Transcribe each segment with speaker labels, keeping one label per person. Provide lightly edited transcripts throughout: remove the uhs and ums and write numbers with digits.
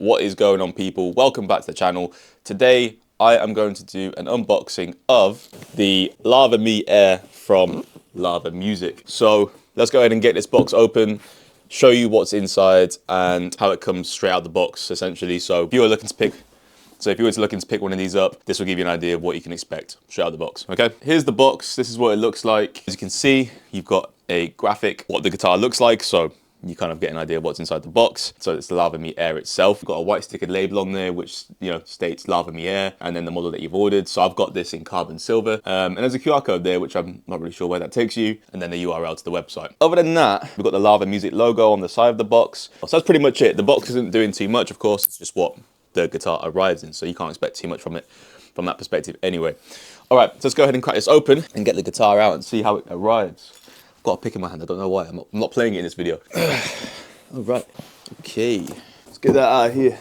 Speaker 1: What is going on, people? Welcome back to the channel. Today I am going to do an unboxing of the Lava Me Air from Lava Music. So let's go ahead and get this box open, show you what's inside and how it comes straight out the box essentially. So if you were looking to pick one of these up, this will give you an idea of what you can expect straight out of the box. Okay, here's the box. This is what it looks like. As you can see, you've got a graphic, what the guitar looks like. So you kind of get an idea of what's inside the box. So it's the Lava Me Air itself. You've got a white stickered label on there, which states Lava Me Air, and then the model that you've ordered. So I've got this in carbon silver, and there's a QR code there, which I'm not really sure where that takes you, and then the URL to the website. Other than that, we've got the Lava Music logo on the side of the box. So that's pretty much it. The box isn't doing too much, of course. It's just what the guitar arrives in, so you can't expect too much from it from that perspective anyway. All right, so let's go ahead and crack this open and get the guitar out and see how it arrives. I've got a pick in my hand. I don't know why. I'm not playing it in this video. All right. Okay. Let's get that out of here.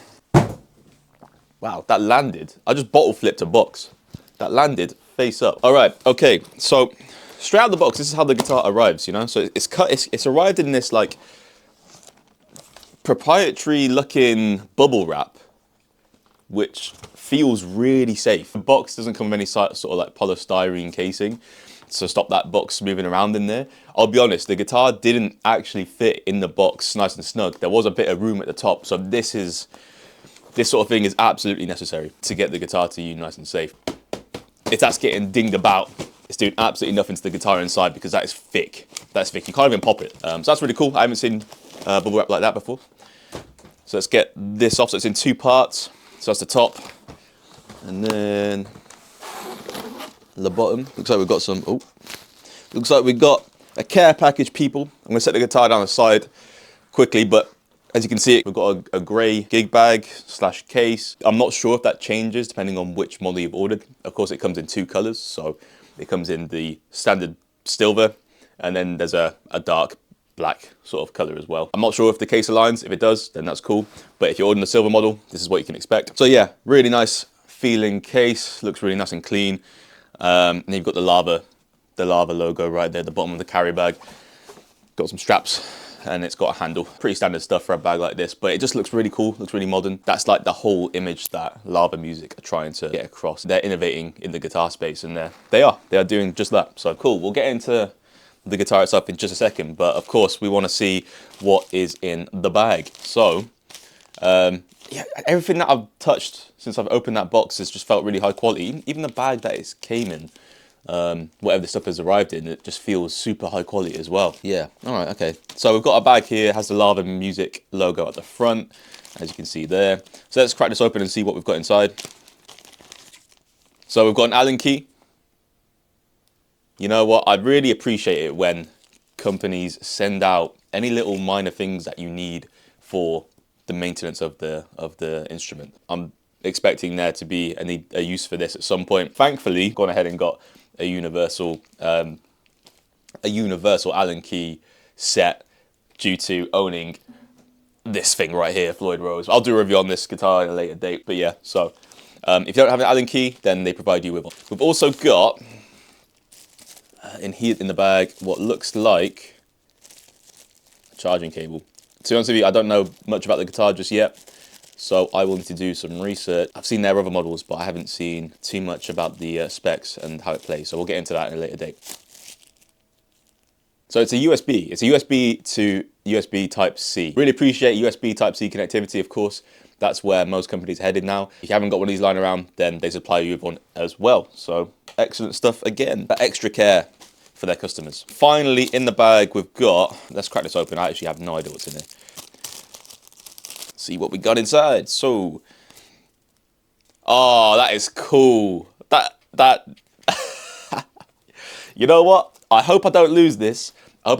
Speaker 1: Wow, that landed. I just bottle flipped a box. That landed face up. All right. Okay. So straight out of the box, this is how the guitar arrives. So it's arrived in this like proprietary looking bubble wrap, which feels really safe. The box doesn't come with any sort of like polystyrene casing, so stop that box moving around in there. I'll be honest, the guitar didn't actually fit in the box nice and snug. There was a bit of room at the top, so this sort of thing is absolutely necessary to get the guitar to you nice and safe. If that's getting dinged about, it's doing absolutely nothing to the guitar inside because that is thick. That's thick. You can't even pop it. So that's really cool. I haven't seen bubble wrap like that before. So let's get this off. So it's in two parts. So that's the top, and then the bottom. Looks like we've got some, looks like we've got a care package, people. I'm gonna set the guitar down the side quickly, but as you can see, we've got a gray gig bag / case. I'm not sure if that changes depending on which model you've ordered. Of course, it comes in two colors. So it comes in the standard silver, and then there's a dark black sort of color as well. I'm not sure if the case aligns. If it does, then that's cool. But if you're ordering the silver model, this is what you can expect. So yeah, really nice feeling case. Looks really nice and clean. And then you've got the lava logo right there at the bottom of the carry bag. Got some straps, and it's got a handle. Pretty standard stuff for a bag like this, but it just looks really cool, looks really modern. That's like the whole image that Lava Music are trying to get across. They're innovating in the guitar space, and they are doing just that. So cool. We'll get into the guitar itself in just a second, but of course we want to see what is in the bag. So yeah, everything that I've touched since I've opened that box has just felt really high quality. Even the bag that it came in, whatever the stuff has arrived in, it just feels super high quality as well. Yeah, all right, okay. So we've got a bag here, it has the Lava Music logo at the front, as you can see there. So let's crack this open and see what we've got inside. So we've got an Allen key. You know what, I'd really appreciate it when companies send out any little minor things that you need for the maintenance of the instrument. I'm expecting there to be a use for this at some point. Thankfully, gone ahead and got a universal Allen key set due to owning this thing right here, Floyd Rose. I'll do a review on this guitar at a later date, but yeah, so if you don't have an Allen key, then they provide you with one. We've also got in here in the bag what looks like a charging cable. To be honest with you, I don't know much about the guitar just yet, so I will need to do some research. I've seen their other models, but I haven't seen too much about the specs and how it plays, so we'll get into that in a later date. So it's a USB. It's a USB to USB Type-C. Really appreciate USB Type-C connectivity, of course. That's where most companies are headed now. If you haven't got one of these lying around, then they supply you with one as well. So excellent stuff again. That extra care for their customers. Finally, in the bag, we've got, let's crack this open. I actually have no idea what's in here. See what we got inside. So, oh, that is cool. That, you know what? I hope I don't lose this. But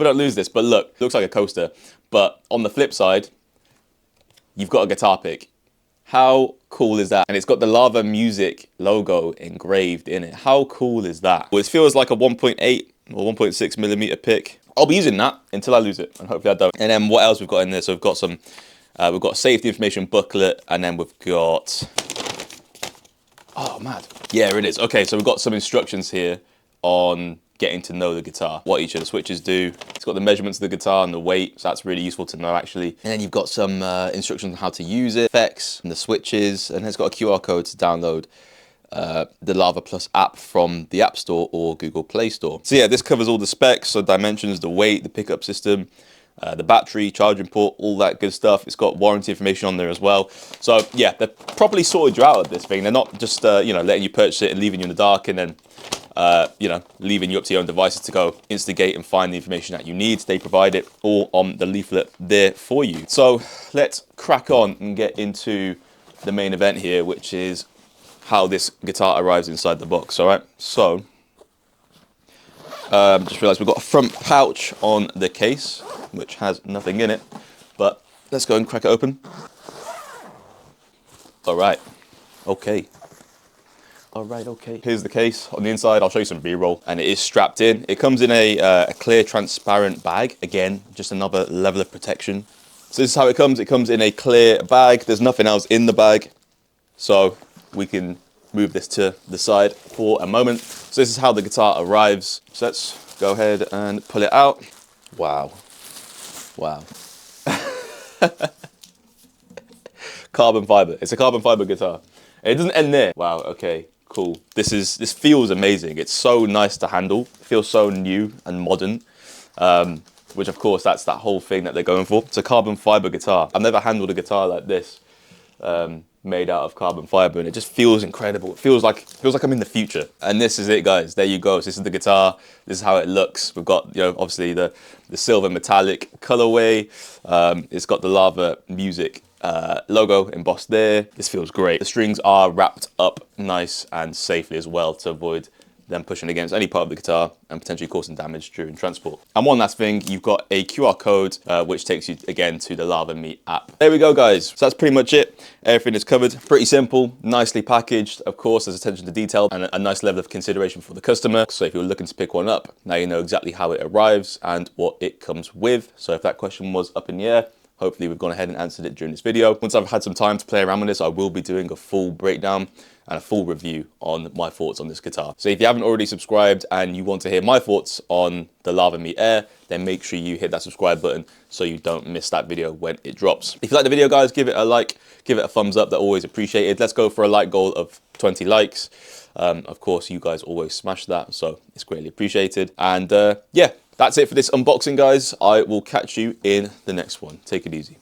Speaker 1: look, it looks like a coaster. But on the flip side, you've got a guitar pick. How cool is that? And it's got the Lava Music logo engraved in it. How cool is that? Well, it feels like a 1.8 or 1.6 millimeter pick. I'll be using that until I lose it, and hopefully I don't. And then what else we've got in there? So we've got some, we've got a safety information booklet, and then we've got, oh, mad. Yeah, it is. Okay, so we've got some instructions here on getting to know the guitar, what each of the switches do. It's got the measurements of the guitar and the weight, so that's really useful to know actually. And then you've got some instructions on how to use it, effects and the switches, and it's got a QR code to download the Lava Plus app from the App Store or Google Play Store. So yeah, this covers all the specs, so dimensions, the weight, the pickup system, the battery, charging port, all that good stuff. It's got warranty information on there as well. So yeah, they've properly sorted you out of this thing. They're not just you know, letting you purchase it and leaving you in the dark and then you know, leaving you up to your own devices to go instigate and find the information that you need. They provide it all on the leaflet there for you. So let's crack on and get into the main event here, which is how this guitar arrives inside the box. All right, so just realized we've got a front pouch on the case, which has nothing in it, but let's go and crack it open. All right, okay. All right, okay. Here's the case on the inside. I'll show you some B-roll, and it is strapped in. It comes in a clear, transparent bag. Again, just another level of protection. So this is how it comes. It comes in a clear bag. There's nothing else in the bag, so we can move this to the side for a moment. So this is how the guitar arrives. So let's go ahead and pull it out. Wow. Wow. Carbon fiber. It's a carbon fiber guitar. It doesn't end there. Wow, okay, cool. This feels amazing. It's so nice to handle. It feels so new and modern. Which of course, that's that whole thing that they're going for. It's a carbon fiber guitar. I've never handled a guitar like this. Made out of carbon fiber, and it just feels incredible. It feels like I'm in the future. And this is it, guys. There you go. So this is the guitar. This is how it looks. We've got, you know, obviously the silver metallic colorway. It's got the Lava Music logo embossed there. This feels great. The strings are wrapped up nice and safely as well to avoid them pushing against any part of the guitar and potentially causing damage during transport. And one last thing, you've got a QR code which takes you again to the Lava Me app. There we go, guys. So that's pretty much it. Everything is covered. Pretty simple, nicely packaged. Of course, there's attention to detail and a nice level of consideration for the customer. So if you're looking to pick one up, now you know exactly how it arrives and what it comes with. So if that question was up in the air, hopefully we've gone ahead and answered it during this video. Once I've had some time to play around with this, I will be doing a full breakdown and a full review on my thoughts on this guitar. So if you haven't already subscribed and you want to hear my thoughts on the Lava Me Air, then make sure you hit that subscribe button so you don't miss that video when it drops. If you like the video, guys, give it a like, give it a thumbs up. They're always appreciated. Let's go for a like goal of 20 likes. Of course, you guys always smash that, so it's greatly appreciated. And yeah, that's it for this unboxing, guys. I will catch you in the next one. Take it easy.